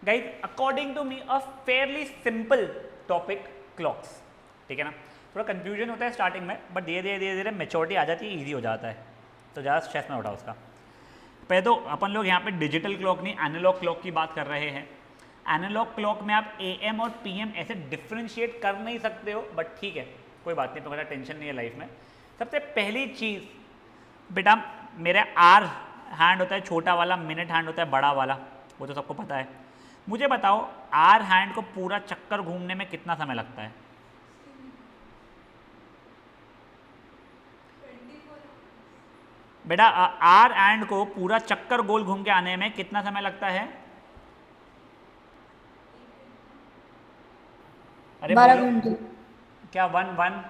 Guys according to me a fairly simple topic clocks, ठीक है ना। थोड़ा कंफ्यूजन होता है स्टार्टिंग में, बट धीरे धीरे मेच्योरिटी आ जाती है, ईजी हो जाता है, तो ज़्यादा स्ट्रेस ना उठाओ उसका। पहले तो अपन लोग यहाँ पे डिजिटल क्लॉक नहीं एनालॉग क्लॉक की बात कर रहे हैं। एनालॉग क्लॉक में आप AM और PM ऐसे डिफ्रेंशिएट कर नहीं सकते हो, बट ठीक है कोई बात नहीं, तुम्हारा टेंशन नहीं है लाइफ में। सबसे पहली चीज़ बेटा, मेरा आर हैंड होता है छोटा वाला, मिनट हैंड होता है बड़ा वाला, वो तो सबको पता है। मुझे बताओ आर हैंड को पूरा चक्कर घूमने में कितना समय लगता है? बेटा आर हैंड को पूरा चक्कर गोल घूम के आने में कितना समय लगता है? अरे 12 बोलो घंटे। क्या? वन वन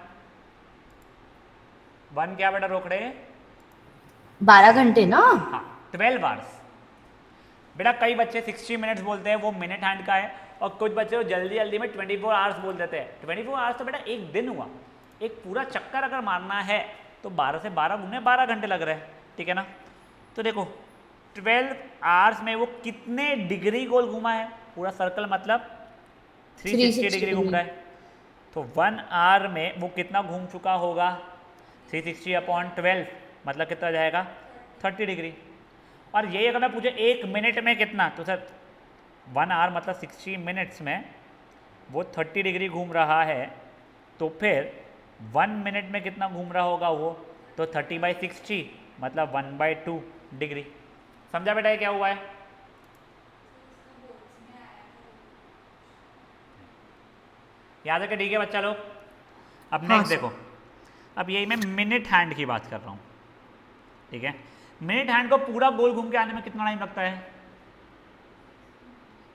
वन क्या बेटा रोक रहे? 12 घंटे ना। हाँ 12 आवर्स। बेटा कई बच्चे 60 मिनट्स बोलते हैं, वो मिनट हैंड का है, और कुछ बच्चे वो जल्दी जल्दी में 24 आवर्स बोल देते हैं। 24 आवर्स तो बेटा एक दिन हुआ, एक पूरा चक्कर अगर मारना है तो 12 से 12 घूमने 12 घंटे लग रहे हैं, ठीक है ना। तो देखो 12 आवर्स में वो कितने डिग्री गोल घूमा है? पूरा सर्कल मतलब 360 360 डिग्री घूम डिग्री। रहा है। तो 1 आवर में वो कितना घूम चुका होगा? 360/12 मतलब कितना जाएगा? 30 डिग्री। और यही अगर मैं पूछे 1 मिनट में कितना, तो सर 1 आवर मतलब 60 मिनट्स में वो 30 डिग्री घूम रहा है, तो फिर 1 मिनट में कितना घूम रहा होगा वो? तो 30/60 मतलब 1/2 डिग्री। समझा बेटा ये क्या हुआ है? याद है कि ठीक है बच्चा लोग? अब हाँ नेक्स्ट सर। देखो, अब यही मैं मिनट हैंड की बात कर रहा हूँ, ठीक है। मिनट हैंड को पूरा गोल घूम के आने में कितना टाइम लगता है?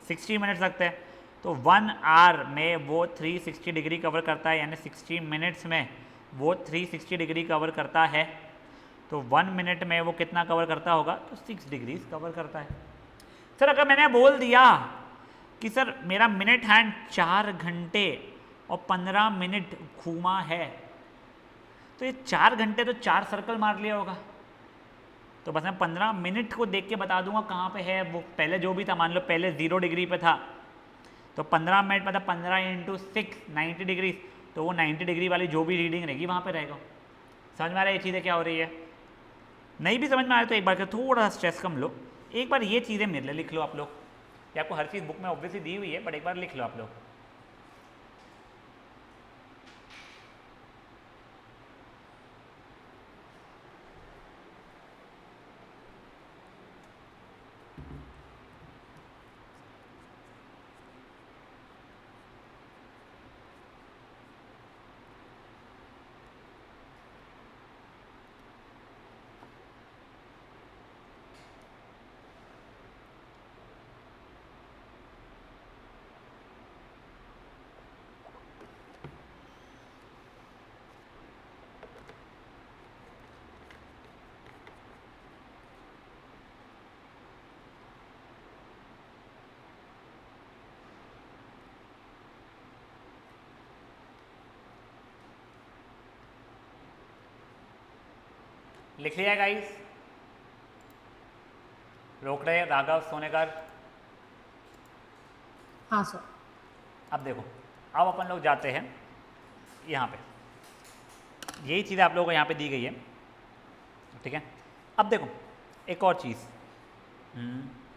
60 मिनट्स लगते हैं। तो 1 आवर में वो 360 डिग्री कवर करता है, यानी 60 मिनट्स में वो 360 डिग्री कवर करता है। तो 1 मिनट में वो कितना कवर करता होगा? तो 6 डिग्रीज कवर करता है। सर अगर मैंने बोल दिया कि सर मेरा मिनट हैंड 4 घंटे और 15 मिनट घूमा है, तो ये 4 घंटे तो 4 सर्कल मार लिया होगा। तो बस मैं 15 मिनट को देख के बता दूंगा कहाँ पे है वो। पहले जो भी था, मान लो पहले 0 डिग्री पे था, तो 15 मिनट मतलब 15 × 6 90 डिग्री, तो वो 90 डिग्री वाली जो भी रीडिंग रहेगी वहाँ पे रहेगा। समझ में आ रहा है ये चीज़ें क्या हो रही है? नहीं भी समझ में आ रहा है तो एक बार थोड़ा सा स्ट्रेस कम लो, एक बार ये चीज़ें मेरे लिए लिख लो आप लोग। ये आपको हर चीज़ बुक में ऑब्वियसली दी हुई है, बट एक बार लिख लो आप लोग। लिख लिया गाइस? रोक रहे राघव सोनेकर? हाँ सर। अब देखो, अब अपन लोग जाते हैं यहाँ पे, यही चीज़ें आप लोगों को यहाँ पे दी गई है, ठीक है। अब देखो एक और चीज़,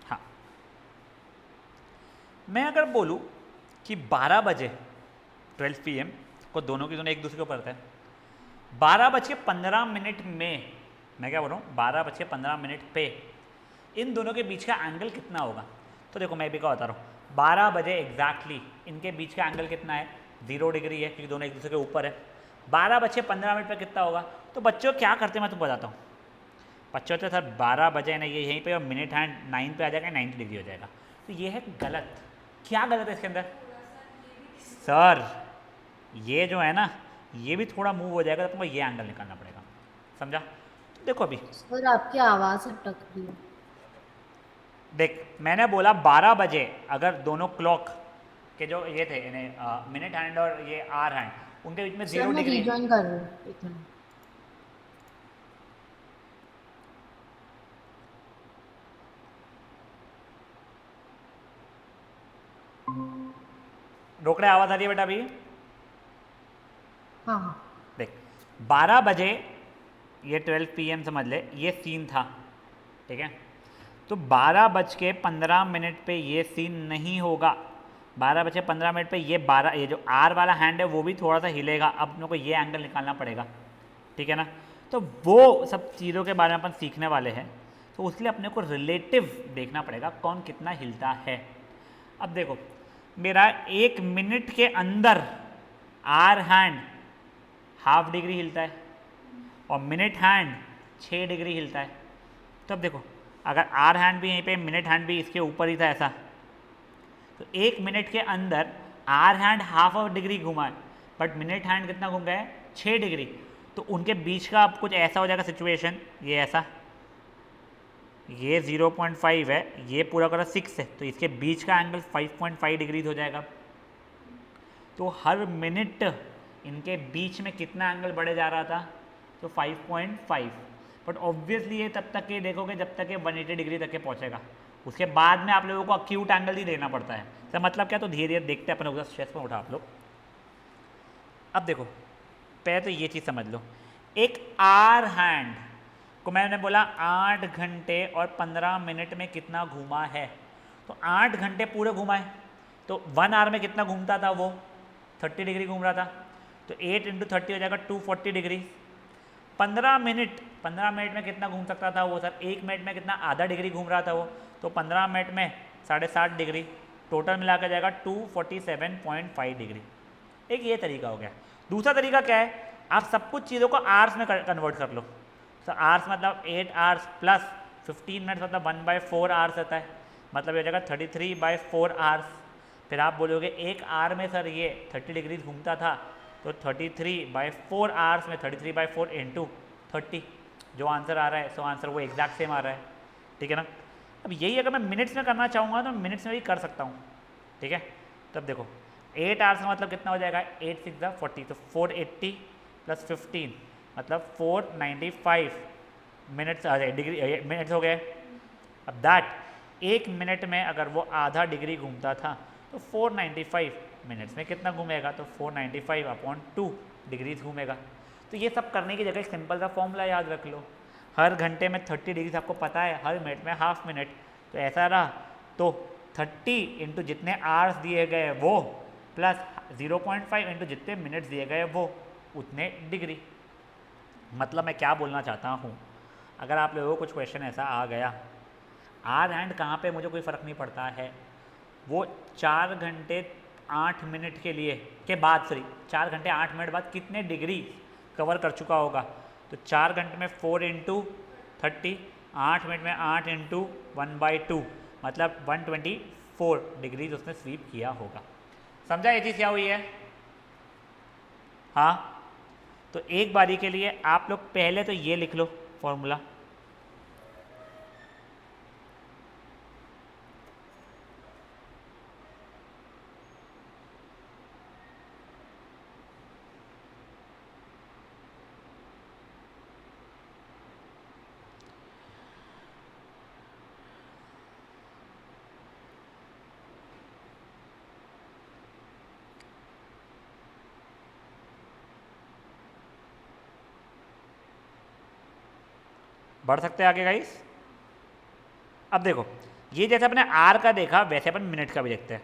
हाँ, मैं अगर बोलूँ कि 12 बजे 12 PM को दोनों की दोनों एक दूसरे के ऊपर रहता है, 12:15 में, मैं क्या बोल रहा हूँ 12:15 पे इन दोनों के बीच का एंगल कितना होगा? तो देखो मैं भी क्या बता रहा हूँ, 12 बजे एग्जैक्टली इनके बीच का एंगल कितना है? 0 डिग्री है, क्योंकि दोनों एक दूसरे के ऊपर है। 12:15 पे कितना होगा? तो बच्चों क्या करते हैं मैं तुमको बताता हूँ। बच्चों तो सर 12 बजे ना, ये यहीं पे और मिनट हैंड 9 पे आ जाएगा, 90 डिग्री हो जाएगा। तो ये है गलत। क्या गलत है इसके अंदर? सर ये जो है ना, ये भी थोड़ा मूव हो जाएगा, तो तुमको ये एंगल निकालना पड़ेगा। समझा? तो देखो अभी सर आपकी आवाज़ अटक रही है। देख, मैंने बोला 12 बजे अगर दोनों क्लॉक के जो ये थे मिनट हैंड और ये आर हैंड, उनके बीच में सर 0 मैं डिग्री। रीजॉइन कर रही हूँ, एक मिनट। रोकड़े आवाज़ आ रही है बेटा अभी? हाँ हाँ देख 12 बजे ये 12 PM समझ ले ये सीन था, ठीक है। तो 12:15 पे ये सीन नहीं होगा। 12:15 पे ये जो आर वाला हैंड है वो भी थोड़ा सा हिलेगा। अब अपने को ये एंगल निकालना पड़ेगा, ठीक है ना। तो वो सब चीज़ों के बारे में अपन सीखने वाले हैं, तो उसके लिए अपने को रिलेटिव देखना पड़ेगा कौन कितना हिलता है। अब देखो मेरा 1 मिनट के अंदर आर हैंड ½ डिग्री हिलता है और मिनट हैंड 6 डिग्री हिलता है। तो अब देखो अगर आर हैंड भी यहीं पे, मिनट हैंड भी इसके ऊपर ही था ऐसा, तो 1 मिनट के अंदर आर हैंड ½ डिग्री घुमा है, बट मिनट हैंड कितना घूम गया है? 6 डिग्री। तो उनके बीच का अब कुछ ऐसा हो जाएगा सिचुएशन, ये ऐसा, ये 0.5 है, ये पूरा पूरा 6 है, तो इसके बीच का एंगल 5.5 डिग्रीज हो जाएगा। तो हर मिनट इनके बीच में कितना एंगल बढ़े जा रहा था? तो 5.5। बट ऑब्वियसली ये तब तक ये देखोगे जब तक ये 180 डिग्री तक के पहुंचेगा, उसके बाद में आप लोगों को अक्यूट एंगल ही देना पड़ता है। तो मतलब क्या? तो धीरे धीरे देखते हैं अपने स्ट्रेस में उठा आप लोग। अब देखो पहले तो ये चीज़ समझ लो, एक आर हैंड को मैंने बोला 8 घंटे और 15 मिनट में कितना घूमा है, तो 8 घंटे पूरे घूमा है, तो 1 आवर में कितना घूमता था वो? 30 डिग्री घूम रहा था, तो 8 × 30 हो जाएगा 240 डिग्री। 15 मिनट में कितना घूम सकता था वो सर? 1 मिनट में कितना? ½ डिग्री घूम रहा था वो, तो 15 मिनट में 7.5 डिग्री, टोटल मिला कर जाएगा 247.5 डिग्री। एक ये तरीका हो गया। दूसरा तरीका क्या है? आप सब कुछ चीज़ों को आवर्स में कन्वर्ट कर लो। तो आवर्स मतलब 8 आवर्स प्लस 15 मिनट्स मतलब 1/4 आवर्स रहता है, मतलब ये हो जाएगा 33/4 आवर्स। फिर आप बोलोगे एक आवर में सर ये 30 डिग्री घूमता था, तो 33/4 आवर्स में 33/4 × 30 जो आंसर आ रहा है, सो आंसर वो एग्जैक्ट सेम आ रहा है, ठीक है ना। अब यही अगर मैं मिनट्स में करना चाहूँगा तो मिनट्स में भी कर सकता हूँ, ठीक है। तब देखो 8 आवर्स का मतलब कितना हो जाएगा? 8 × 6 = 40, तो 480 + 15 मतलब 495 मिनट्स आ जाए, डिग्री मिनट्स हो गए। अब दैट 1 मिनट में अगर वो ½ डिग्री घूमता था तो 495 मिनट्स में कितना घूमेगा? तो 495/2 डिग्रीज घूमेगा। तो ये सब करने की जगह एक सिंपल सा फॉर्मूला याद रख लो, हर घंटे में 30 डिग्री आपको पता है, हर मिनट में ½ मिनट, तो ऐसा रहा, तो 30 × जितने आवर्स दिए गए वो प्लस 0.5 × जितने मिनट्स दिए गए वो उतने डिग्री। मतलब मैं क्या बोलना चाहता हूँ, अगर आप लोगों को कुछ क्वेश्चन ऐसा आ गया, आर हैंड कहाँ पे मुझे कोई फ़र्क नहीं पड़ता है, वो 4 घंटे 8 मिनट के लिए के बाद 4 घंटे 8 मिनट बाद कितने डिग्री कवर कर चुका होगा, तो 4 घंटे में 4 × 30, 8 मिनट में 8 × 1/2 मतलब 124 डिग्रीज उसने स्वीप किया होगा। समझा ये चीज़ क्या हुई है? हाँ, तो एक बारी के लिए आप लोग पहले तो ये लिख लो फॉर्मूला, बढ़ सकते हैं आगे गाइस। अब देखो ये जैसे अपने आर का देखा वैसे अपन मिनट का भी देखते हैं।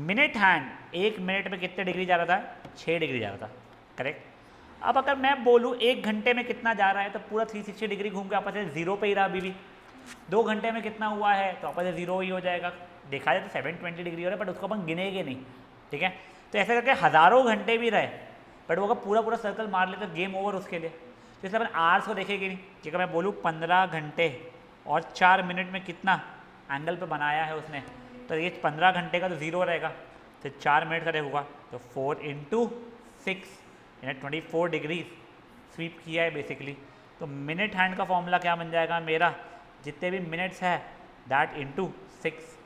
मिनट हैंड 1 मिनट में कितने डिग्री जा रहा था? 6 डिग्री जा रहा था, करेक्ट। अब अगर मैं बोलूँ 1 घंटे में कितना जा रहा है, तो पूरा 360 डिग्री घूम के आपस में 0 पे ही रहा अभी भी। 2 घंटे में कितना हुआ है, तो आपस में 0 ही हो जाएगा। देखा जाए तो 720 डिग्री हो रहा है, बट उसको अपन गिनेंगे नहीं, ठीक है। तो ऐसे करके हज़ारों घंटे भी रहे, बट वो अगर पूरा सर्कल मार ले तो गेम ओवर उसके लिए। तो इसलिए अपन आवर्स को देखेंगे नहीं कि अगर मैं बोलूँ 15 घंटे और 4 मिनट में कितना एंगल पे बनाया है उसने, तो ये 15 घंटे का तो 0 रहेगा, तो 4 मिनट का रहेगा, तो 4 × 6 यानी 24 डिग्री स्वीप किया है बेसिकली। तो मिनट हैंड का फॉर्मूला क्या बन जाएगा मेरा? जितने भी मिनट्स है दैट × 6,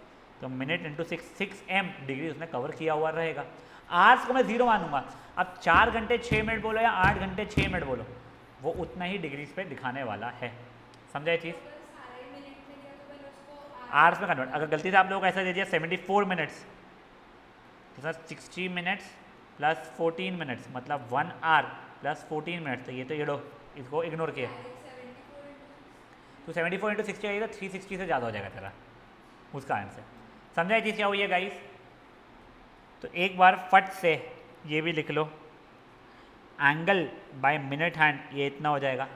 तो मिनट × 6 6m डिग्री उसने कवर किया हुआ रहेगा। आवर्स को मैं 0 मानूंगा। अब 4 घंटे 6 मिनट बोलो या 8 घंटे 6 मिनट बोलो, वो उतना ही डिग्रीज पे दिखाने वाला है। समझा ये चीज़? आवर्स में कन्वर्ट, अगर गलती से आप लोगों को ऐसा दे दिया 74 मिनट्स, तो सर 60 मिनट्स प्लस 14 मिनट्स मतलब 1 आवर प्लस 14 मिनट्स, तो ये तो ये लो इसको इग्नोर किया, तो 74 इंटू 60 आएगा, 360 से ज़्यादा हो जाएगा तेरा उसका आंसर। समझा ये चीज़ क्या हुई है गाइस? तो एक बार फट से ये भी लिख लो, एंगल बाय मिनट हैंड ये इतना हो जाएगा,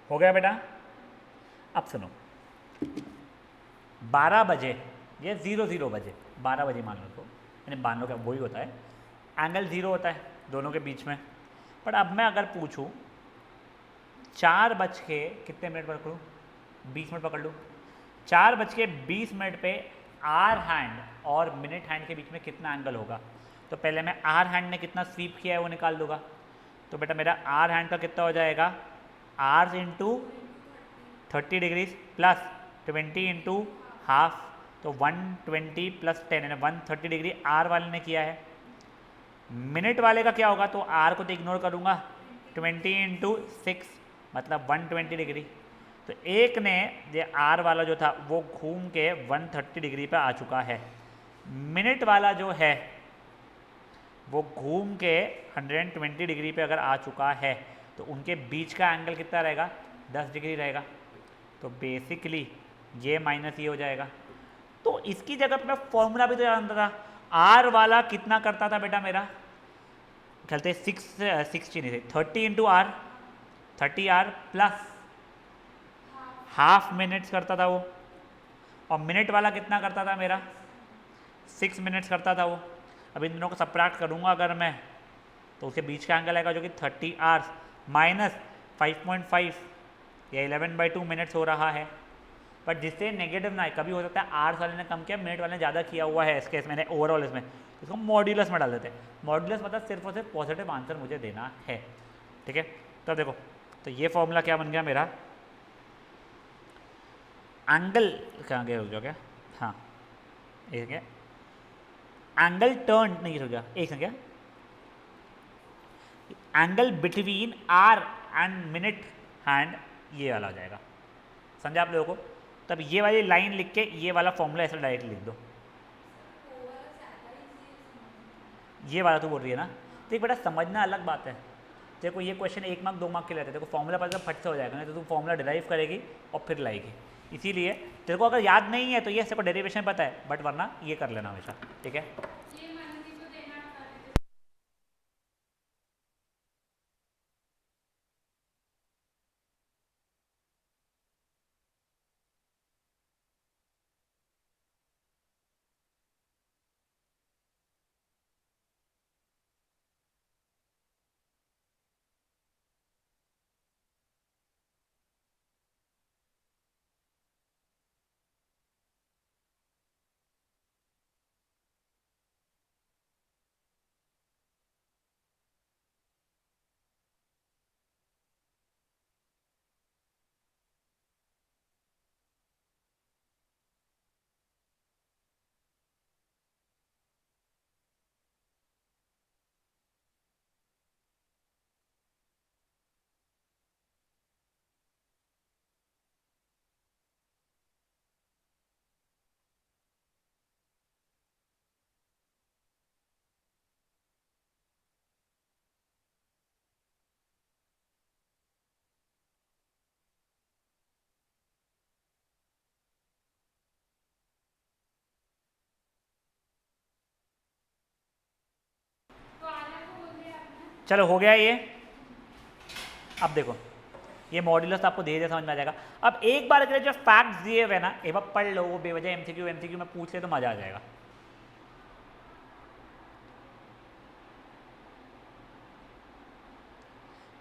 हो गया बेटा? अब सुनो, 12 बजे ये 00 बजे, 12 बजे मान लो, तो यानी मान लो क्या वही होता है, एंगल 0 होता है दोनों के बीच में। पर अब मैं अगर पूछूं 4 बज के कितने मिनट पकड़ूँ, 20 मिनट पकड़ लूँ, 4 बज के 20 मिनट पे आर हैंड और मिनट हैंड के बीच में कितना एंगल होगा, तो पहले मैं आर हैंड ने कितना स्वीप किया है वो निकाल दूंगा। तो बेटा मेरा आर हैंड का कितना हो जाएगा, hour into 30 degrees plus 20 into half, तो 120 प्लस 10 यानी 130 डिग्री आर वाले ने किया है। मिनट वाले का क्या होगा, तो आर को तो इग्नोर करूँगा, 20 इंटू 6 मतलब 120 डिग्री। तो एक ने ये आर वाला जो था वो घूम के 130 डिग्री पे आ चुका है, मिनट वाला जो है वो घूम के 120 डिग्री पे अगर आ चुका है, तो उनके बीच का एंगल कितना रहेगा, 10 डिग्री रहेगा। तो बेसिकली ये माइनस ये हो जाएगा। तो इसकी जगह पे मैं फॉर्मूला भी तो जानता था, आर वाला कितना करता था बेटा मेरा, कहते 60 नहीं थे, 30 into hour, 30 hour plus half minutes करता था वो, और मिनट वाला कितना करता था मेरा, 6 मिनट्स करता था वो। अब इन दोनों को सब्ट्रैक्ट करूँगा अगर मैं, तो उसके बीच का एंगल आएगा जो कि 30 आवर्स माइनस 5.5 या 11/2 मिनट्स हो रहा है। बट जिससे नेगेटिव ना आए, कभी हो सकता है आवर्स वाले ने कम किया, मिनट वाले ने ज़्यादा किया हुआ है इसके मैंने ओवरऑल इसमें, इसको मॉड्यूलस में डाल देते हैं। मॉड्यूलस मतलब सिर्फ और सिर्फ पॉजिटिव आंसर मुझे देना है, ठीक है। तो देखो, तो ये फॉर्मूला क्या बन गया मेरा, एंगल कहाँ गया, रुक जाओ क्या, हाँ एक क्या एंगल टर्न नहीं रुक गया, एक क्या angle between hour and minute hand, ये वाला हो जाएगा। समझा आप लोगों को? तब ये वाली लाइन लिख के ये वाला फॉर्मूला ऐसे डायरेक्ट लिख दो, ये वाला तो बोल रही है ना। तो एक बेटा समझना अलग बात है, देखो ये क्वेश्चन 1 मार्क 2 मार्क के लेते हैं, देखो फॉर्मूला पता फट से हो जाएगा, नहीं तो तू फॉर्मूला डिराइव करेगी और फिर लाएगी। इसीलिए तेरे को अगर याद नहीं है तो ये सबको डेरिवेशन पता है, बट वरना ये कर लेना हमेशा, ठीक है। चलो हो गया ये। अब देखो ये मॉड्यूलस आपको धीरे धीरे समझ में आ जाएगा। अब एक बार के लिए जो फैक्ट्स दिए हुए ना, एक बार पढ़ लो, वो बेवजह एमसीक्यू में पूछ ले तो मजा आ जाएगा।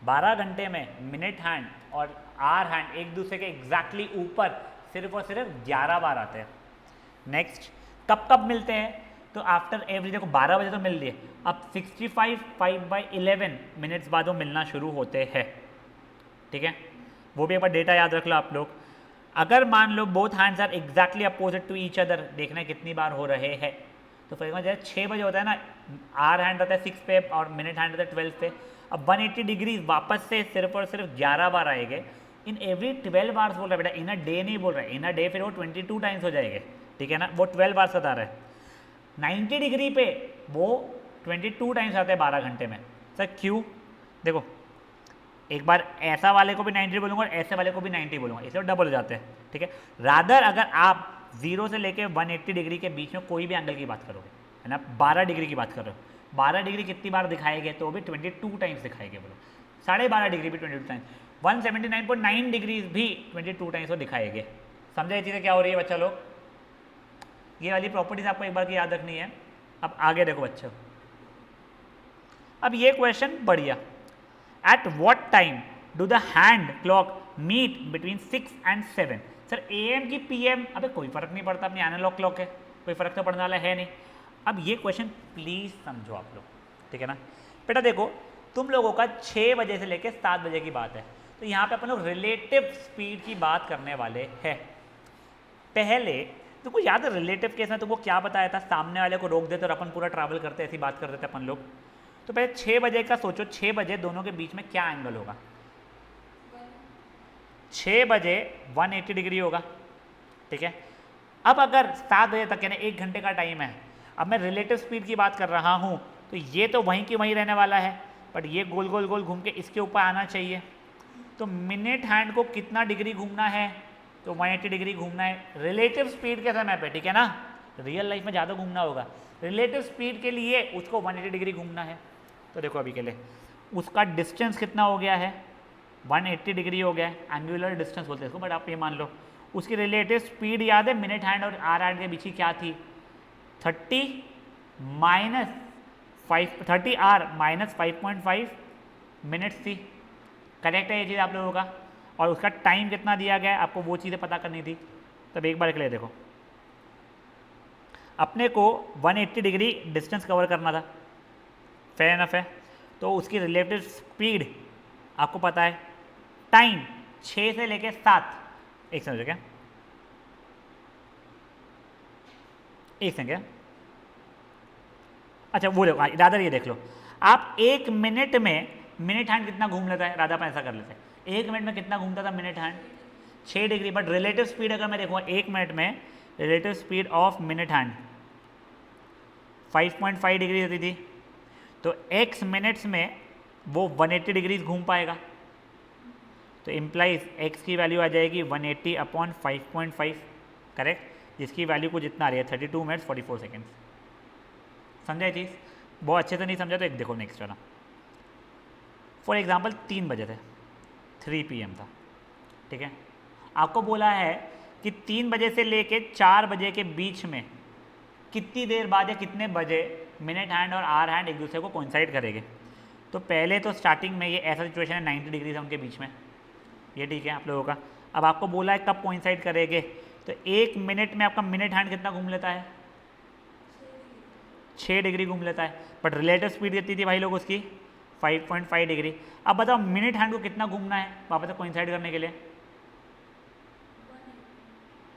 बारह घंटे में मिनट हैंड और आर हैंड एक दूसरे के एग्जैक्टली ऊपर सिर्फ और सिर्फ 11 बार आते हैं। नेक्स्ट, कब कब मिलते हैं, तो आफ्टर एवरी देखो 12 बजे तो मिल लिए, अब 65 5/11 मिनट्स बाद वो मिलना शुरू होते हैं, ठीक है। वो भी एक बार डेटा याद रख लो आप लोग। अगर मान लो both hands are exactly opposite to each other, देखना कितनी बार हो रहे हैं। तो फॉर एग्जाम्पल जैसे 6 बजे होता है ना, आर हैंड रहता है 6 पे और मिनट हैंड रहता है 12 पे। अब 180 डिग्री वापस से सिर्फ और सिर्फ 11 बार आएंगे इन एवरी 12 आवर्स बोल रहा है बेटा, इन अ डे नहीं बोल रहा है, इन अ डे फिर वो 22 टाइम्स हो जाएंगे, ठीक है ना, वो 12 बार बता रहा है। 90 डिग्री पे वो 22 टाइम्स आते हैं 12 घंटे में। सर क्यों? देखो एक बार ऐसा वाले को भी 90 बोलूँगा और ऐसे वाले को भी 90 बोलूँगा, इसलिए डबल हो जाते हैं, ठीक है। रादर अगर आप 0 से लेके 180 डिग्री के बीच में कोई भी एंगल की बात करोगे, है ना, 12 डिग्री की बात कर रहे हो, 12 डिग्री कितनी बार दिखाएंगे, तो वो भी 22 टाइम्स दिखाएंगे, बोलो 12.5 डिग्री भी 22 टाइम्स, 179.9 डिग्री भी 22 टाइम्स वो दिखाएंगे। समझा ये चीज़ें क्या हो रही है बच्चा लोग? ये वाली प्रॉपर्टीज आपको एक बार की याद रखनी है। अब आगे देखो बच्चों, अब ये क्वेश्चन बढ़िया, at what time do the hand clock meet between 6 and 7? Sir AM की PM, अबे कोई फर्क नहीं पड़ता, अपनी एनालॉग क्लॉक है, कोई फर्क तो पड़ने वाला है नहीं। अब ये क्वेश्चन प्लीज समझो आप लोग, ठीक है ना बेटा। देखो तुम लोगों का 6 बजे से लेकर 7 बजे की बात है, तो यहाँ पे अपन लोग रिलेटिव स्पीड की बात करने वाले हैं। पहले तुमको याद है रिलेटिव केस में तुमको क्या बताया था, सामने वाले को रोक देते और अपन पूरा ट्रैवल करते, ऐसी बात कर देते अपन लोग। तो पहले 6 बजे का सोचो, 6 बजे दोनों के बीच में क्या एंगल होगा? 6 बजे 180 डिग्री होगा, ठीक है। अब अगर 7 बजे तक यानी 1 घंटे का टाइम है, अब मैं रिलेटिव स्पीड की बात कर रहा हूँ, तो ये तो वहीं की वहीं रहने वाला है, बट ये गोल गोल गोल घूम के इसके ऊपर आना चाहिए। तो मिनट हैंड को कितना डिग्री घूमना है? तो 180 डिग्री घूमना है रिलेटिव स्पीड के समय पे, ठीक है ना। रियल लाइफ में ज़्यादा घूमना होगा, रिलेटिव स्पीड के लिए उसको 180 डिग्री घूमना है। तो देखो अभी के लिए उसका डिस्टेंस कितना हो गया है? 180 डिग्री हो गया है, एंगुलर डिस्टेंस बोलते हैं इसको, बट आप ये मान लो उसकी रिलेटिव स्पीड याद है मिनट हैंड और आर हैंड के बीच की क्या थी? 30 R माइनस 5.5 मिनट्स थी। करेक्ट है ये चीज़ आप लोगों का? और उसका टाइम कितना दिया गया है आपको, वो चीज़ें पता करनी थी। तब एक बार के लिए देखो, अपने को 180 डिग्री डिस्टेंस कवर करना था, फेयर इनफ है। तो उसकी रिलेटिव स्पीड आपको पता है, टाइम 6 से लेके 7, एक समझो क्या, एक सेकंड, अच्छा वो देखो रादर ये देख लो, आप 1 मिनट में मिनट हैंड कितना घूम लेता है, राधा अपन ऐसा कर लेते हैं, 1 मिनट में कितना घूमता था minute hand? 6 degree. But relative speed अगर मैं देखूँगा 1 मिनट में, relative speed of minute hand 5.5 degree होती थी, तो x मिनट्स में वो 180 डिग्रीज घूम पाएगा। तो इम्प्लाइज x की वैल्यू आ जाएगी 180 अपॉन 5.5, करेक्ट, जिसकी वैल्यू को जितना आ रही है 32 मिनट्स 44 सेकेंड्स। समझा ये चीज़? बहुत अच्छे से नहीं समझा तो एक देखो नेक्स्ट वाला। फॉर एग्जाम्पल 3 बजे थे, 3 PM था, ठीक है। आपको बोला है कि 3 बजे से लेके 4 बजे के बीच में कितनी देर बाद या कितने बजे मिनट हैंड और आर हैंड एक दूसरे को कोइंसाइड करेंगे। तो पहले तो स्टार्टिंग में ये ऐसा सिचुएशन है 90 डिग्री है उनके बीच में, ये ठीक है आप लोगों का। अब आपको बोला है कब कोइंसाइड करेंगे, तो 1 मिनट में आपका मिनट हैंड कितना घूम लेता है? 6 डिग्री घूम लेता है। बट रिलेटिव स्पीड कितनी थी भाई लोग उसकी? 5.5 डिग्री। अब बताओ मिनट हैंड को कितना घूमना है वापस से कोइंसाइड करने के लिए?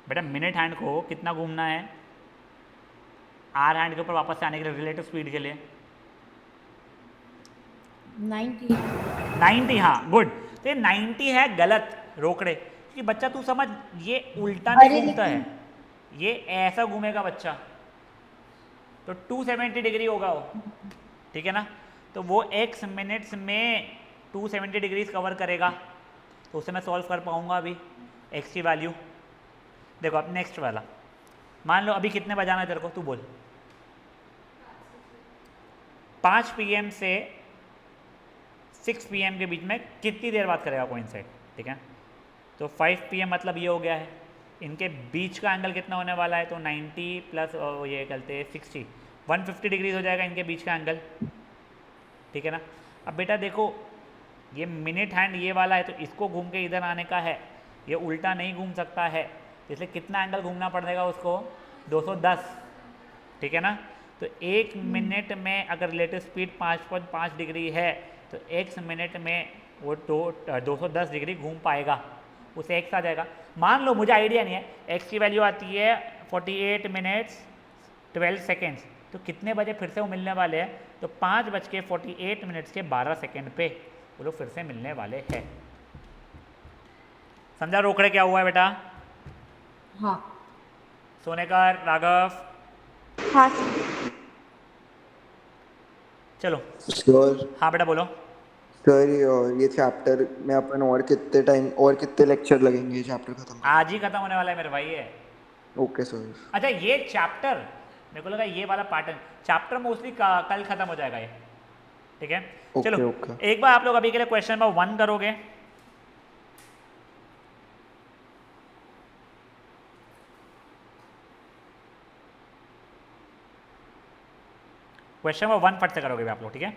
बेटा मिनट हैंड को कितना घूमना है आर हैंड के ऊपर वापस से आने के लिए रिलेटिव स्पीड के लिए? 90। हाँ गुड। तो ये 90 है गलत, रोकड़े, क्योंकि बच्चा तू समझ ये उल्टा नहीं घूमता है, ये ऐसा घूमेगा बच्चा, तो 270 डिग्री होगा वो, ठीक है ना। तो वो x मिनट्स में 270 डिग्रीज कवर करेगा, तो उसे मैं सॉल्व कर पाऊंगा अभी x की वैल्यू। देखो अब नेक्स्ट वाला, मान लो अभी कितने बजाना है तेरे को, तू बोल। 5 PM से 6 PM के बीच में कितनी देर बात करेगा कोइंसाइड, ठीक है। तो 5 PM मतलब ये हो गया है, इनके बीच का एंगल कितना होने वाला है? तो 90 प्लस ये कहते हैं 60, 150 डिग्रीज हो जाएगा इनके बीच का एंगल, ठीक है ना। अब बेटा देखो ये मिनट हैंड ये वाला है, तो इसको घूम के इधर आने का है, ये उल्टा नहीं घूम सकता है, इसलिए कितना एंगल घूमना पड़ेगा उसको? 210, ठीक है ना। तो 1 मिनट में अगर रिलेटिव स्पीड 5.5 डिग्री है तो x मिनट में वो 210 डिग्री घूम पाएगा, उसे x आ जाएगा। मान लो मुझे आइडिया नहीं है, x की वैल्यू आती है 48 मिनट्स 12 सेकेंड्स, तो कितने बजे फिर से वो मिलने वाले हैं? तो 5:48 मिनट्स के 12 सेकेंड पे वो लोग फिर से मिलने वाले हैं। समझा रोकड़े क्या हुआ है बेटा? हाँ सोनेकर, राघव, हाँ चलो। सर हाँ बेटा बोलो। सर ये चैप्टर में अपन और कितने टाइम और कितने लेक्चर लगेंगे ये चैप्टर खत्म करने आज ही खत्म होने वाला है मेरे भाई ये। में? Okay sir. अच्छा ये चैप्टर, मेरे को लगा ये वाला पार्ट है, चैप्टर मोस्टली कल खत्म हो जाएगा ये, ठीक है? ओके, चलो ओके। एक बार आप लोग अभी के लिए क्वेश्चन नंबर 1 करोगे। क्वेश्चन नंबर 1 फट से करोगे आप लोग, ठीक है?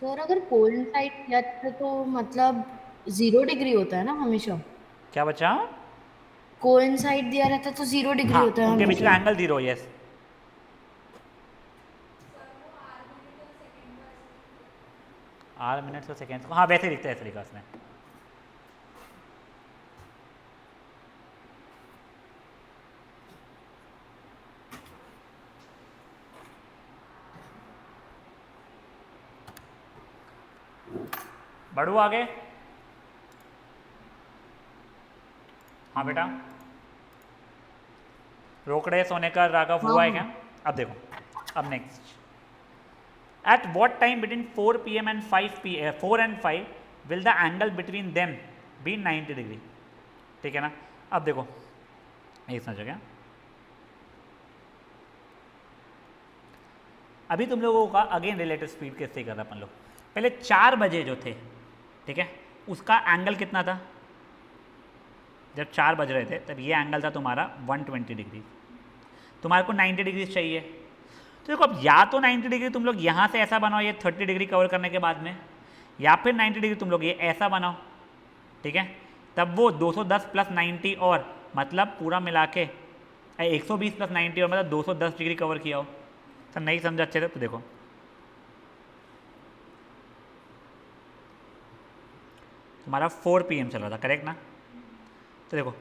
सर अगर कोइंसाइड किया था तो मतलब 0 डिग्री होता है ना हमेशा? क्या बचा? कोइंसाइड दिया रहता तो 0 डिग्री हाँ होता है उनके बीच का हमेशा। Angle 0, yes. आर मिनट्स और सेकेंड्स को हाँ वैसे ही दिखता है, ऐसे लिखा उसने। बढ़ू आगे। हाँ बेटा रोकड़े, सोनेकर, राघव हुआ है क्या? अब देखो, अब next, at what time between 4 PM and 4 and 5 will the angle between them be 90 degree, ठीक है ना? अब देखो ये समझो क्या, अभी तुम लोगों का अगेन रिलेटिव स्पीड कैसे कर रहा अपन लोग, पहले 4 बजे जो थे, ठीक है, उसका एंगल कितना था? जब 4 बज रहे थे तब ये एंगल था तुम्हारा 120 डिग्री, तुम्हारे को 90 डिग्री चाहिए। तो देखो अब या तो 90 डिग्री तुम लोग यहाँ से ऐसा बनाओ ये 30 डिग्री कवर करने के बाद में, या फिर 90 डिग्री तुम लोग ये ऐसा बनाओ, ठीक है? तब वो 210 प्लस 90 और मतलब पूरा मिला के 120 प्लस 90 और मतलब 210 डिग्री कवर किया हो। सर नहीं समझा अच्छे से तो देखो, तुम्हारा 4 PM चल रहा था, करेक्ट ना? तो देखो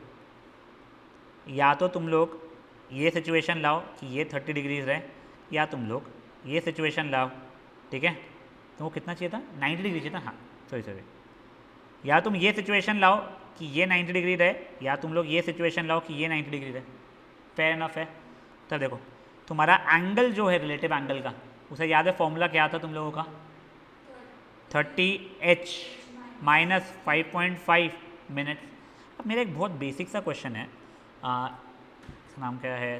या तो तुम लोग ये सिचुएशन लाओ कि ये 30 डिग्रीज है, या तुम लोग ये सिचुएशन लाओ, ठीक है? तो वो कितना चाहिए था? 90 डिग्री चाहिए था, हाँ सॉरी। या तुम ये सिचुएशन लाओ कि ये 90 डिग्री रहे, या तुम लोग ये सिचुएशन लाओ कि ये 90 डिग्री रहे। फेयर इनफ है। तो देखो तुम्हारा एंगल जो है रिलेटिव एंगल का, उसे याद है फॉर्मूला क्या था तुम लोगों का? 30h minus 5.5 minutes. अब मेरा एक बहुत बेसिक सा क्वेश्चन है, नाम क्या है,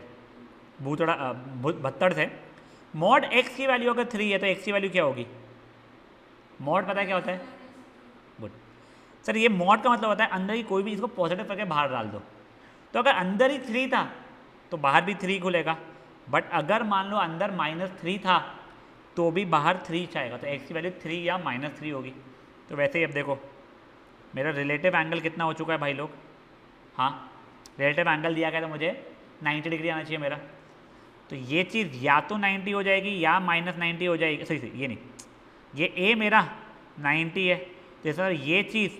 भत्तड़ से, मॉड x की वैल्यू अगर 3 है तो x की वैल्यू क्या होगी? मॉड पता है क्या होता है? गुड सर, ये मॉड का मतलब होता है अंदर ही कोई भी चीज़ को पॉजिटिव करके बाहर डाल दो। तो अगर अंदर ही 3 था तो बाहर भी 3 खुलेगा, बट अगर मान लो अंदर -3 था तो भी बाहर 3 आएगा, तो x की वैल्यू 3 या -3 होगी। तो वैसे ही अब देखो मेरा रिलेटिव एंगल कितना हो चुका है भाई लोग? हाँ, रिलेटिव एंगल दिया गया तो मुझे 90 डिग्री आना चाहिए मेरा। तो ये चीज़ या तो 90 हो जाएगी या -90 हो जाएगी, सही ये नहीं, ये ए मेरा 90 है, तो सर ये चीज़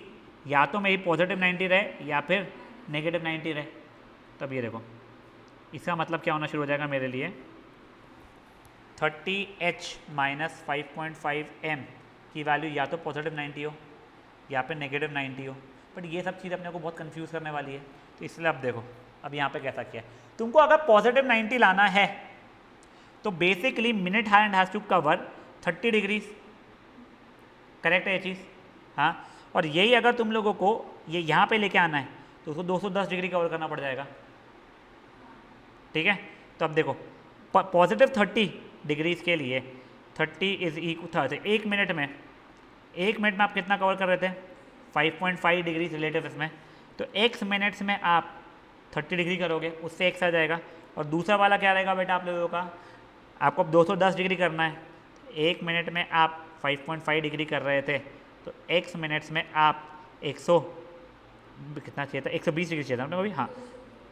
या तो मेरी पॉजिटिव 90 रहे या फिर नेगेटिव 90 रहे। तब ये देखो इसका मतलब क्या होना शुरू हो जाएगा मेरे लिए, 30H - 5.5 m की वैल्यू या तो पॉजिटिव 90 हो या फिर नेगेटिव 90 हो। बट ये सब चीज़ अपने को बहुत कंफ्यूज करने वाली है, तो इसलिए अब देखो अब यहाँ पे कैसा किया है, तुमको अगर पॉजिटिव 90 लाना है तो basically minute hand has to cover 30 degrees, correct है ये चीज़। हाँ, और यही अगर तुम लोगों को ये यहाँ पे लेके आना है तो उसको 210 डिग्री कवर करना पड़ जाएगा, ठीक है। तो अब देखो पॉजिटिव 30 डिग्रीज के लिए 30 इज इक्वल, एक मिनट में आप कितना कवर कर रहे थे, 5.5 डिग्रीज रिलेटिव इसमें, तो x मिनट्स में आप 30 डिग्री करोगे, उससे x आ जाएगा। और दूसरा वाला क्या रहेगा बेटा आप लोगों का, आपको 210 डिग्री करना है, एक मिनट में आप 5.5 डिग्री कर रहे थे, तो x मिनट्स में आप 100 कितना चाहिए था, 120 डिग्री चाहिए था अभी, हाँ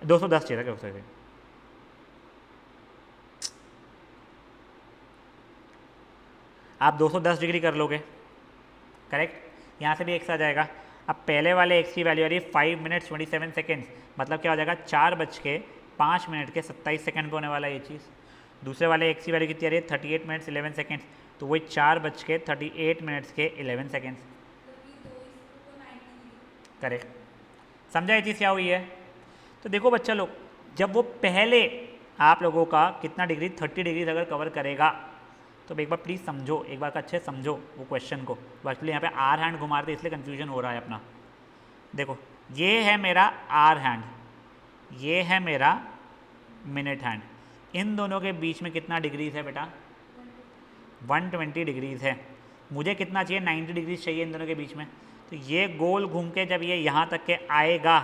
210 चाहिए था, क्या आप 210 डिग्री कर लोगे, करेक्ट। यहाँ से भी x आ जाएगा। अब पहले वाले x की वैल्यू आ रही है 5 मिनट्स 27 सेकेंड्स, मतलब क्या हो जाएगा 4:05 मिनट 27 सेकंड पे होने वाला ये चीज़। दूसरे वाले x की वैल्यू कितनी आ रही है 38 मिनट्स 11 सेकेंड्स, तो वही 4:38 मिनट्स 11 सेकेंड्स, करेक्ट। समझा ये चीज़ क्या हुई है। तो देखो बच्चा लोग, जब वो पहले आप लोगों का कितना डिग्री 30 डिग्री अगर कवर करेगा, तो एक बार प्लीज़ समझो, एक बार का अच्छे समझो वो क्वेश्चन को। एक्चुअली यहाँ पे आर हैंड घुमा रहे इसलिए कन्फ्यूजन हो रहा है अपना। देखो ये है मेरा आर हैंड, ये है मेरा मिनट हैंड, इन दोनों के बीच में कितना डिग्रीज है बेटा, 120 डिग्रीज है। मुझे कितना चाहिए, 90 डिग्रीज चाहिए इन दोनों के बीच में। तो ये गोल घूम के जब ये यहाँ तक के आएगा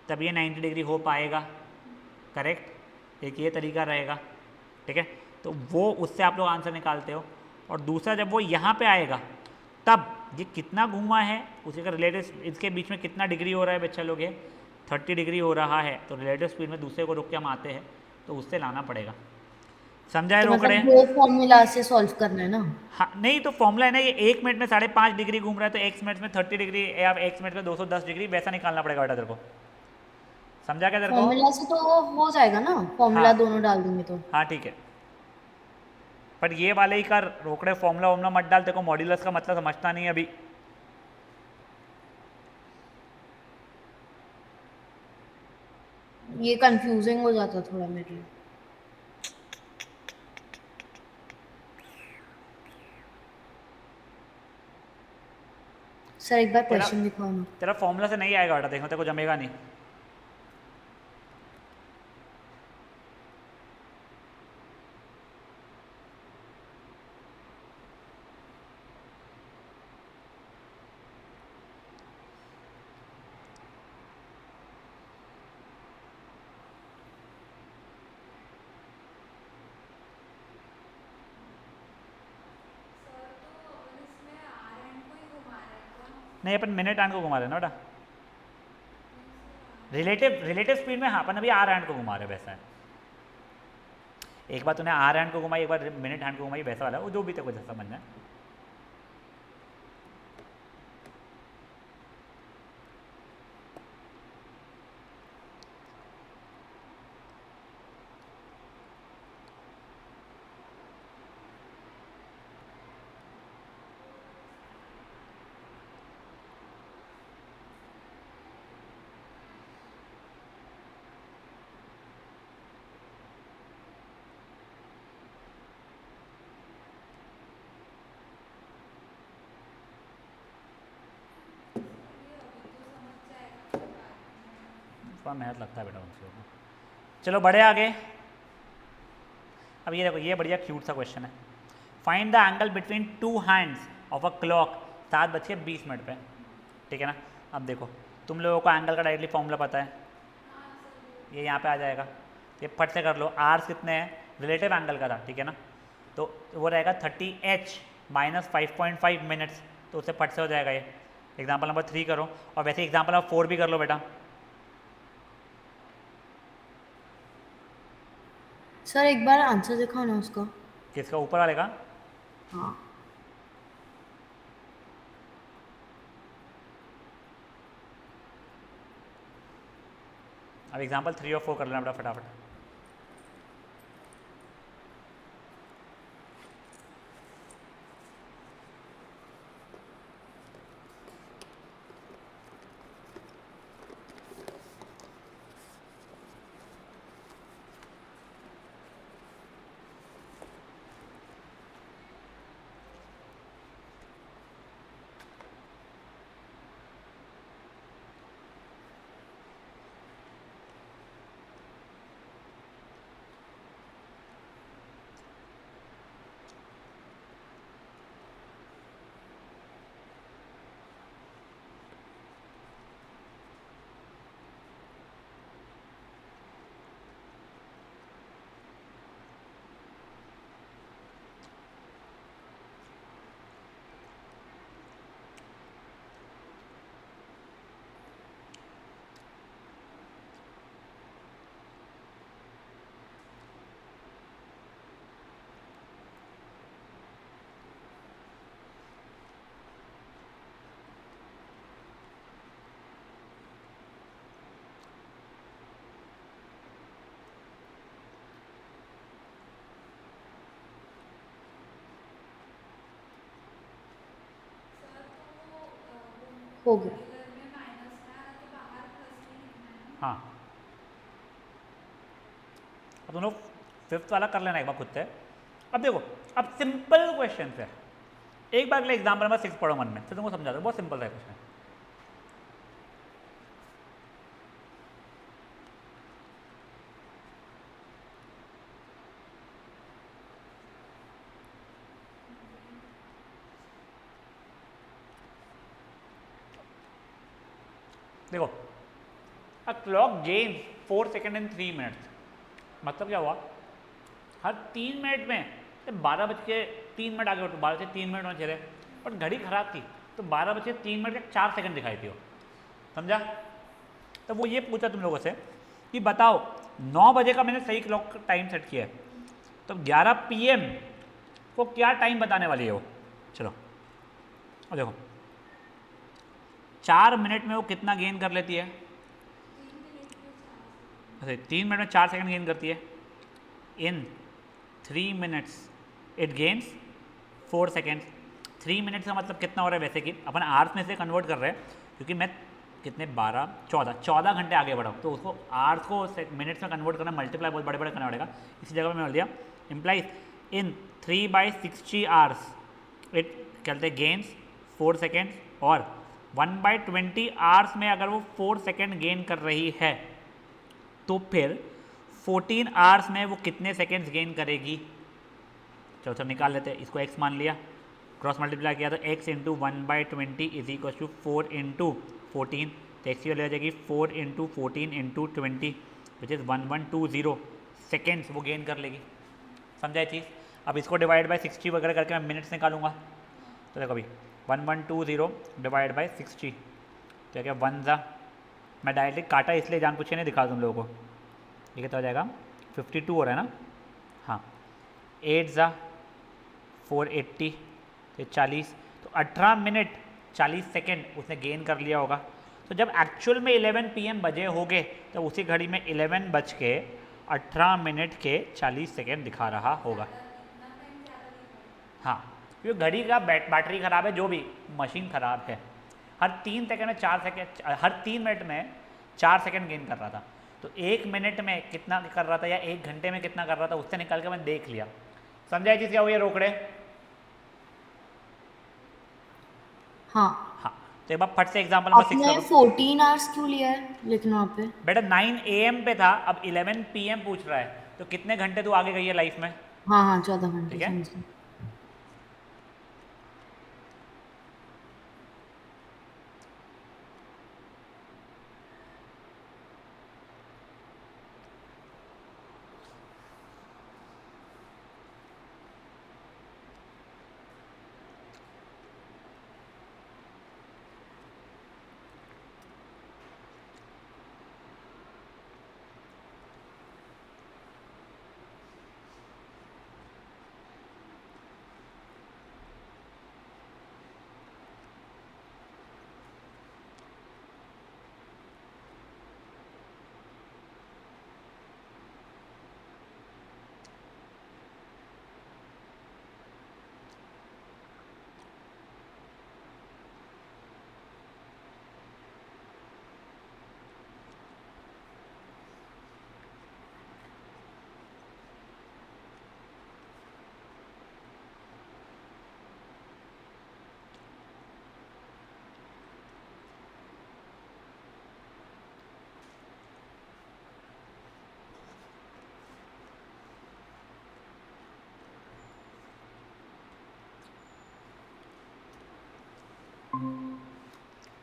तब ये 90 डिग्री हो पाएगा, करेक्ट। एक ये तरीका रहेगा, ठीक है। तो वो उससे आप लोग आंसर निकालते हो। और दूसरा जब वो यहाँ पे आएगा तब ये कितना घूमा है उसी का रिलेटिव, इसके बीच में कितना डिग्री हो रहा है बच्चा लोग, ये 30 डिग्री हो रहा है, तो रिलेटिव स्पीड में दूसरे को रुक के हम आते हैं, तो उससे लाना पड़ेगा। समझा है तो रोकड़े? मतलब दो फॉर्मूला से सॉल्व करना है ना। हाँ नहीं, तो फॉर्मूला है ना, ये 1 मिनट में 5.5 डिग्री घूम रहा है, तो x मिनट में 30 डिग्री या 1 मिनट में 210 डिग्री, वैसा निकालना पड़ेगा बेटा तेरे को। समझा क्या तेरे को? फॉर्मूला से तो हो जाएगा ना, फॉर्मूला हाँ। दोनों डाल देंगे तो। हाँ ठीक है, पर ये वाले ही कर रोकड़े, फॉर्मूला वॉर्मूला मत डाल, तेरे को मॉड्यूलस का मतलब समझता नहीं है अभी। ये कंफ्यूजिंग हो जाता थोड़ा मेरे लिए। सर एक बार क्वेश्चन दिखाओ ना। तेरा फॉर्मूला से नहीं आएगा बेटा, देखो तेरे को जमेगा नहीं। नहीं, अपन मिनट हैंड को घुमा रहे हैं ना बेटा, रिलेटिव स्पीड में। हाँ अपन अभी आर हैंड को घुमा रहे हैं, वैसा है। एक बार तूने आर हैंड को घुमाई, एक बार मिनट हैंड को घुमाई, वैसा वाला वो जो भी तेरे को जैसा समझना है। थोड़ा मेहनत लगता है बेटा उनसे। चलो बढ़े आगे। अब ये देखो, ये बढ़िया क्यूट सा क्वेश्चन है। Find the angle between 2 hands of a clock 7:20 पे, ठीक है ना। अब देखो तुम लोगों को एंगल का डायरेक्टली फॉर्मूला पता है, ये यहाँ पे आ जाएगा, ये फट से कर लो। आर्स कितने हैं, रिलेटिव एंगल का था, ठीक है ना, तो वो रहेगा 30H - 5.5 मिनट्स, तो उससे फट से हो जाएगा ये। एग्जाम्पल नंबर 3 करो, और वैसे एग्जाम्पल नंबर 4 भी कर लो बेटा। सर एक बार आंसर दिखाओ ना उसका। किसका, ऊपर वाले का? हाँ। अब एग्जाम्पल 3 और 4 कर लेना बेटा फटाफट। हो गया। हाँ, अब दोनों 5th वाला कर लेना एक बार खुद से। अब देखो, अब सिंपल क्वेश्चन है, एक बार के लिए एग्जाम्पल नंबर 6 पढ़ो मन में, फिर तुमको समझा दो, बहुत सिंपल है क्वेश्चन। देखो, अ clock gains 4 second in 3 minutes, मतलब क्या हुआ, हर 3 मिनट में 12:03 आगे बढ़ो, 12 से 3 मिनट होने चाहिए, और घड़ी खराब थी तो 12:03 के 4 सेकंड दिखाई थी वो, समझा? तो वो ये पूछा तुम लोगों से कि बताओ 9 बजे का मैंने सही क्लॉक टाइम सेट किया है, तो 11 PM को क्या टाइम बताने वाली है वो। चलो और देखो 4 मिनट में वो कितना गेन कर लेती है, अच्छा 3 मिनट में 4 सेकंड गेन करती है, इन 3 minutes it gains 4 seconds. 3 minutes का मतलब कितना हो रहा है, वैसे कि अपन आवर्स में से कन्वर्ट कर रहे हैं, क्योंकि मैं कितने 12 14 घंटे आगे बढ़ा हूँ, तो उसको आवर्स को मिनट्स में कन्वर्ट करना, मल्टीप्लाई बहुत बड़े बड़े करना पड़ेगा, इसी जगह पे मैं बोल दिया इम्प्लाइज इन 3/60 आवर्स इट कहते हैं गेन्स 4 सेकेंड, और 1/20 आवर्स में अगर वो 4 सेकेंड गेन कर रही है तो फिर 14 आवर्स में वो कितने सेकेंड्स गेन करेगी। चलो सर निकाल लेते हैं, इसको x मान लिया, क्रॉस मल्टीप्लाई किया तो x into 1/20 is equal to 4 into 14, तो x की वैल्यू आ जाएगी 4 into 14 into 20 which is 1120 seconds वो गेन कर लेगी। समझा ये चीज़? अब इसको डिवाइड बाय 60 वगैरह करके मैं मिनट्स निकालूंगा, तो देखो अभी 1120 डिवाइड बाय 60, तो क्या 1 ज़ा, मैं डायरेक्टली काटा इसलिए जान पूछे नहीं दिखा तुम लोगों को, ये कितना हो जाएगा 52 हो रहा है ना, हाँ 8 ज़ा 480, तो 40, तो 18 मिनट 40 सेकेंड उसने गेन कर लिया होगा। तो जब एक्चुअल में 11 PM बजे होंगे तो उसी घड़ी में 11:18 के 40 सेकेंड दिखा रहा होगा। हाँ, क्योंकि घड़ी का बैटरी खराब है, जो भी मशीन खराब है, हर 3 सेकेंड में 4 सेकेंड, हर 3 मिनट में 4 सेकेंड गेन कर रहा था, तो 1 मिनट में कितना कर रहा था या 1 घंटे में कितना कर रहा था उससे निकाल के मैंने देख लिया। समझा चीज़ क्या हुई है रोकड़े? हाँ। हाँ, तो एक बार फट से एग्जाम्पल नंबर 6 आपने करो 14 आवर्स क्यों लिया है लेकिन वहाँ पे? बेटा, 9 AM पे था, अब 11 PM पूछ रहा है, तो कितने घंटे तू आगे गई है लाइफ में, हाँ हाँ 14 घंटे ठीक है? समझी।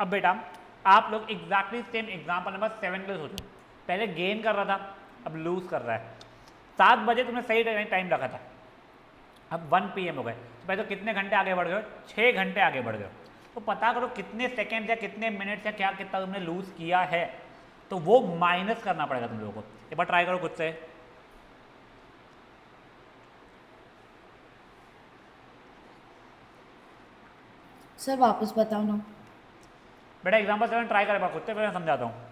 अब बेटा आप लोग एग्जैक्टली सेम एग्जाम्पल नंबर 7 के लिए सोचो। पहले गेन कर रहा था, अब लूज कर रहा है। 7 बजे तुमने सही टाइम रखा था, अब 1 PM हो गए, तो पहले तो कितने घंटे आगे बढ़ गए? 6 घंटे आगे बढ़ गए। तो पता करो कितने सेकेंड या कितने मिनट्स या क्या कितना तुमने लूज किया है, तो वो माइनस करना पड़ेगा तुम लोगों को। एक बार ट्राई करो खुद से। सर वापस बताओ ना। बेटा एग्जाम्पल 7 ट्राई करेगा खुद से, फिर मैं समझाता हूँ।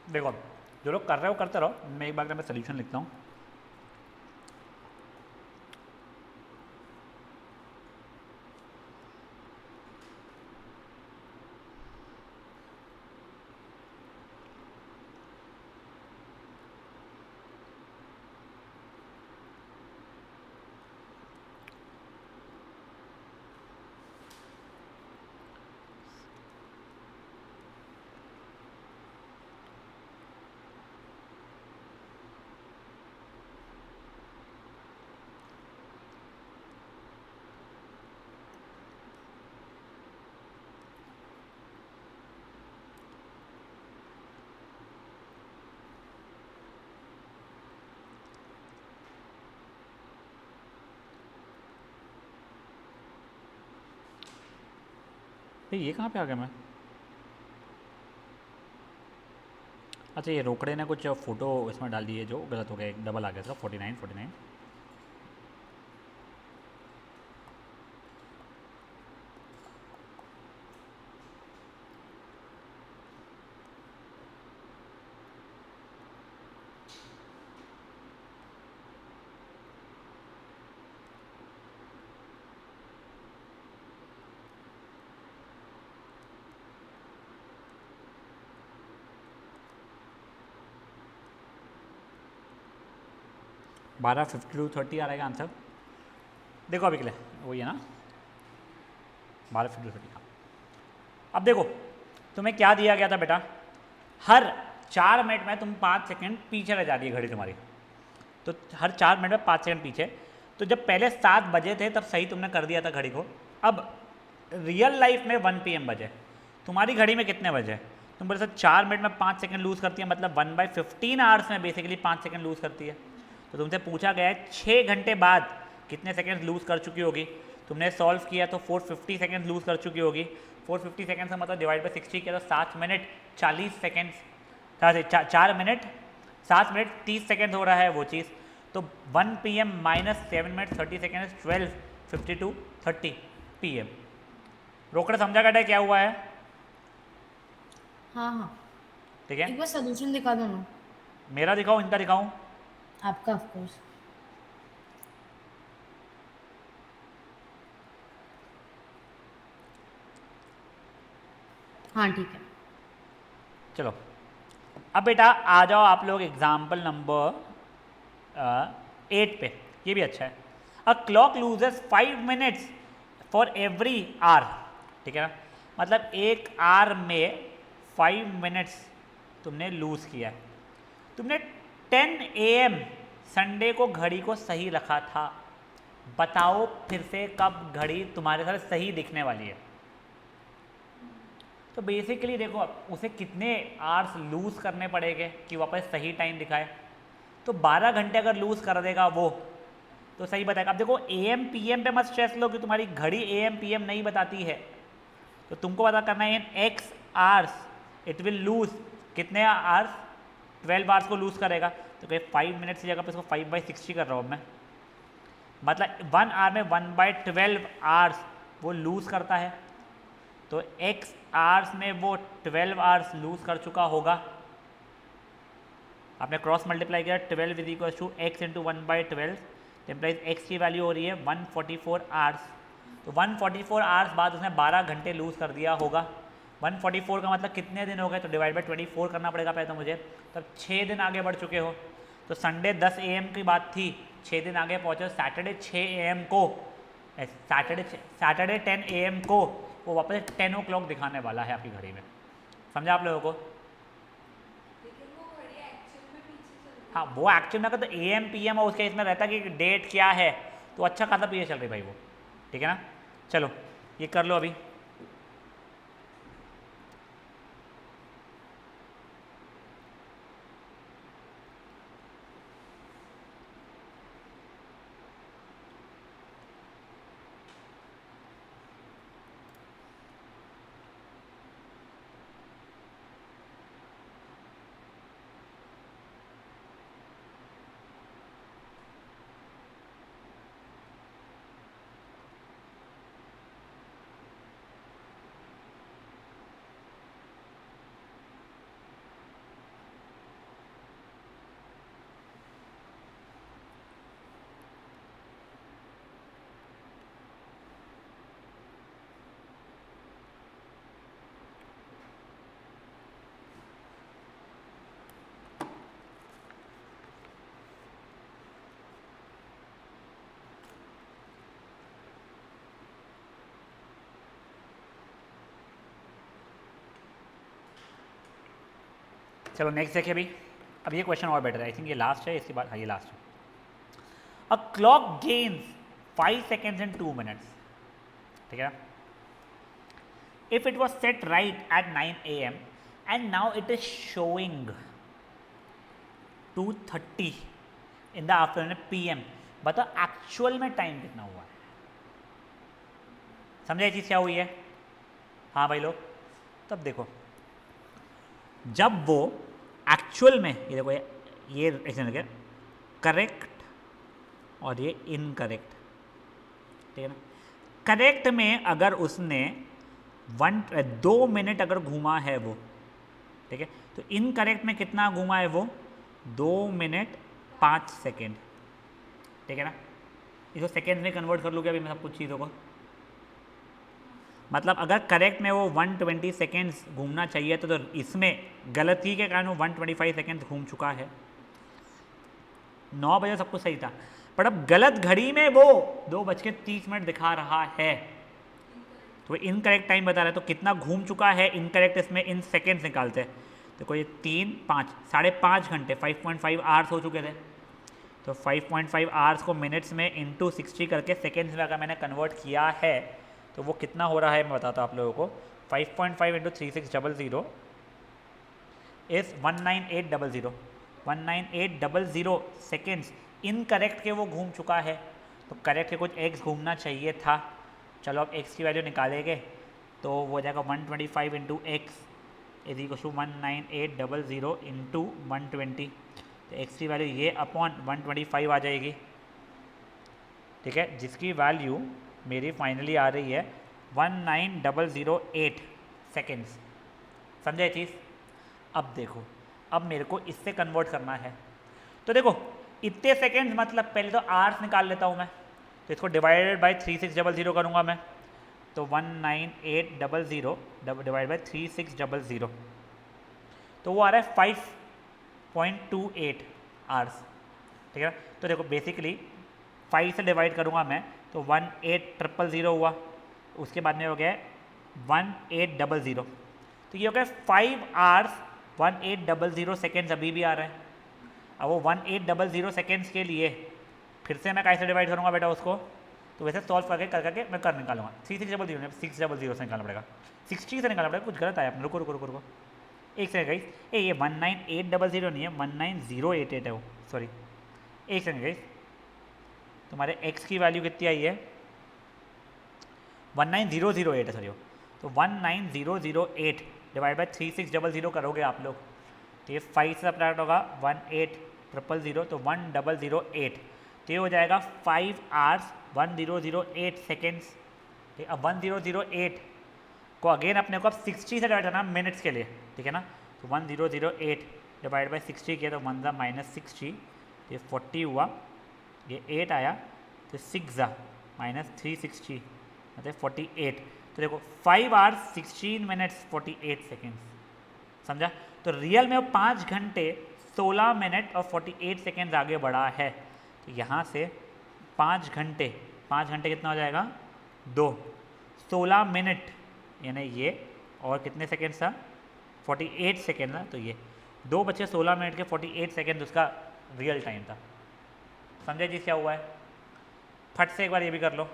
देखो जो लोग कर रहे हो करते रहो, मैं एक बार मैं सोल्यूशन लिखता हूँ। ये कहाँ पे आ गया मैं? अच्छा ये रोकड़े ने कुछ फ़ोटो इसमें डाल दी है जो गलत हो गया, एक डबल आ गया था 49। बारह 52:30 आ रहेगा आंसर। देखो अभी के लिए वही है ना, 12:52:30। अब देखो तुम्हें क्या दिया गया था बेटा, हर 4 मिनट में तुम 5 सेकंड पीछे रह जाती है घड़ी तुम्हारी, तो हर 4 मिनट में 5 सेकंड पीछे। तो जब पहले 7 बजे थे तब सही तुमने कर दिया था घड़ी को। अब रियल लाइफ में 1 PM बजे, तुम्हारी घड़ी में कितने बजे? तुम बोले सर 4 मिनट में 5 सेकंड लूज़ करती है, मतलब 1/15 आवर्स में बेसिकली 5 सेकंड लूज़ करती है। तो तुमसे पूछा गया है 6 घंटे बाद कितने सेकंड लूज़ कर चुकी होगी। तुमने सॉल्व किया तो 450 सेकंड लूज़ कर चुकी होगी। 450 सेकंड से मतलब डिवाइड बाई 60 किया तो 7 minute 40 second, 4 minute 7 minute 30 second हो रहा है वो चीज़। तो 1 PM minus 7 minute 30 second 12:52:30 PM। रोकड़ा समझा करता है क्या हुआ है? हाँ हाँ, ठीक है, एक बार सोल्यूशन दिखा दो ना। मेरा दिखाऊं इनका दिखाऊं? आपका ऑफ कोर्स। हाँ ठीक है। चलो अब बेटा आ जाओ आप लोग एग्जाम्पल नंबर 8 पे। ये भी अच्छा है। A clock loses 5 minutes for every hour. ठीक है ना, मतलब एक आवर में 5 मिनट्स तुमने लूज़ किया है। तुमने 10 AM संडे को घड़ी को सही रखा था, बताओ फिर से कब घड़ी तुम्हारे साथ सही दिखने वाली है। तो बेसिकली देखो अब उसे कितने आवर्स लूज़ करने पड़ेंगे कि वापस सही टाइम दिखाए। तो 12 घंटे अगर लूज़ कर देगा वो तो सही बताएगा। अब देखो AM PM पे मत स्ट्रेस लो कि तुम्हारी घड़ी AM PM नहीं बताती है, तो तुमको पता करना है इन X hours it will lose कितने आवर्स, 12 आवर्स को लूज़ करेगा। तो कहीं 5 मिनट्स की जगह पे इसको 5/60 कर रहा हूँ मैं, मतलब 1 आवर में 1/12 आवर्स वो लूज़ करता है। तो X आवर्स में वो 12 आवर्स लूज़ कर चुका होगा। आपने क्रॉस मल्टीप्लाई किया 12 is equal to x into 1/12, implies x की वैल्यू हो रही है 144 आवर्स। तो 144 आवर्स बाद उसने 12 घंटे लूज़ कर दिया होगा। 144 का मतलब कितने दिन हो गए, तो डिवाइड बाई 24 करना पड़ेगा पहले तो मुझे, तब 6 दिन आगे बढ़ चुके हो। तो संडे 10 AM की बात थी, 6 दिन आगे पहुँचे। सैटरडे 6 AM को, सैटरडे 10 AM को वो वापस 10 o'clock दिखाने वाला है आपकी घड़ी में। समझा आप लोगों को? हाँ वो एक्चुअल में अगर तो AM PM और उसके इसमें रहता कि डेट क्या है, तो अच्छा खासा पीछे चल रही भाई वो, ठीक है ना। चलो ये कर लो अभी। चलो नेक्स्ट देखिए अभी। अब ये क्वेश्चन और बेटर है, आई थिंक ये लास्ट है, इसके बाद हाँ ये लास्ट है। A clock gains 5 seconds in 2 minutes, ठीक है। If it was set right at 9 AM and now it is showing 2:30 in the afternoon PM, बताओ एक्चुअल में टाइम कितना हुआ है। समझे ये चीज़ क्या हुई है? हाँ भाई लोग, तब देखो जब वो एक्चुअल में, ये देखो ये ऐसे करेक्ट और ये इनकरेक्ट, ठीक है ना। करेक्ट में अगर उसने 2 मिनट अगर घूमा है वो, ठीक है, तो इनकरेक्ट में कितना घूमा है वो, 2 मिनट 5 सेकेंड, ठीक है ना। इसको सेकेंड में कन्वर्ट कर लूँगा अभी मैं सब कुछ चीज़ों को। मतलब अगर करेक्ट में वो 120 सेकेंड्स घूमना चाहिए तो इसमें गलती के कारण वो 125 सेकेंड्स घूम चुका है। 9 बजे सब कुछ सही था, पर अब गलत घड़ी में वो 2:30 दिखा रहा है, तो इनकरेक्ट टाइम बता रहा है। तो कितना घूम चुका है इनकरेक्ट, इसमें इन सेकेंड्स निकालते हैं। देखो ये 3, 5, 5.5 घंटे 5.5 आवर्स हो चुके थे। तो 5.5 आवर्स को मिनट्स में इंटू 60 करके सेकेंड्स में अगर मैंने कन्वर्ट किया है तो वो कितना हो रहा है मैं बताता हूँ आप लोगों को। 5.5 इंटू 3600 इज़ 19800। 19800 सेकेंड्स इनकरेक्ट के वो घूम चुका है। तो करेक्ट के कुछ एक्स घूमना चाहिए था। चलो अब एक्स की वैल्यू निकालेंगे तो वो हो जाएगा 125 into x is equal to 19800 into 120। तो एक्स की वैल्यू ये अपॉन 125 आ जाएगी, ठीक है, जिसकी वैल्यू मेरी फाइनली आ रही है 19008 सेकेंड्स। समझे चीज़? अब देखो, अब मेरे को इससे कन्वर्ट करना है। तो देखो इतने सेकेंड्स मतलब पहले तो आवर्स निकाल लेता हूँ मैं, तो इसको डिवाइडेड बाय 3600 करूँगा मैं। तो 19800 डिवाइड बाय 3600 तो वो आ रहा है 5.28 आवर्स, ठीक है। तो देखो बेसिकली 5 से डिवाइड करूँगा मैं तो 18000 हुआ, उसके बाद में हो गया 1800, तो ये हो गया 5 आवर्स 1800 सेकेंड्स अभी भी आ रहा है। अब वो 1800 सेकेंड्स के लिए फिर से मैं कैसे डिवाइड करूँगा बेटा उसको, तो वैसे सॉल्व करके मैं कर निकालूंगा। 3600 600 से निकालना पड़ेगा, 60 से निकालना पड़ेगा। कुछ गलत आया अपने, रुको रुको रुको रुको एक सेकंड गाइस। ये 19800 नहीं है, 19088 है वो, सॉरी एक सेकंड गाइस। तुम्हारे x की वैल्यू कितनी आई है, 19008 है सॉरी। तो 19008 डिवाइड बाई 3600 करोगे आप लोग, तो ये 5 से सब्ट्रैक्ट होगा 18000, तो 1008, तो ये हो जाएगा 5 आवर्स 1008 सेकेंड्स। ठीक, अब 1008 को अगेन अपने को अब 60 से डिवाइड करना मिनट्स के लिए, ठीक है ना। तो 1008 डिवाइड बाई 60 किया तो 1 माइनस 60, तो ये 40 हुआ, ये 8 आया, तो 6 माइनस 360 मतलब 48। तो देखो 5 आवर्स 16 मिनट्स 48 सेकेंड्स, समझा। तो रियल में वो 5 घंटे 16 मिनट और 48 सेकेंड्स आगे बढ़ा है। तो यहाँ से 5 घंटे कितना हो जाएगा, 2, 16 मिनट यानी ये, और कितने सेकेंड्स था, 48 सेकेंड था। तो ये 2 बचे 16 मिनट के 48 सेकेंड उसका रियल टाइम था। समझे जी क्या हुआ है, फट से एक बार ये भी कर लो।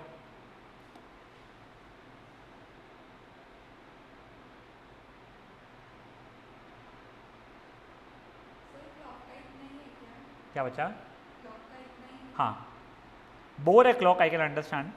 क्या बचा, हाँ बोर है क्लॉक, आई कैन अंडरस्टैंड।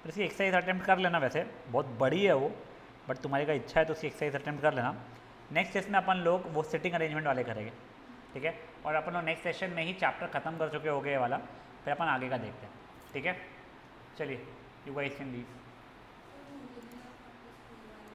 तो इसकी एक्सरसाइज अटेम्प्ट कर लेना, वैसे बहुत बड़ी है वो, बट तुम्हारी का इच्छा है तो उसकी एक्सरसाइज अटेम्प्ट कर लेना। नेक्स्ट सेशन में अपन लोग वो सिटिंग अरेंजमेंट वाले करेंगे, ठीक है। और अपन लोग नेक्स्ट सेशन में ही चैप्टर खत्म कर चुके हो गए वाला, फिर अपन आगे का देखते हैं, ठीक है। चलिए, यू गाइस कैन लीव।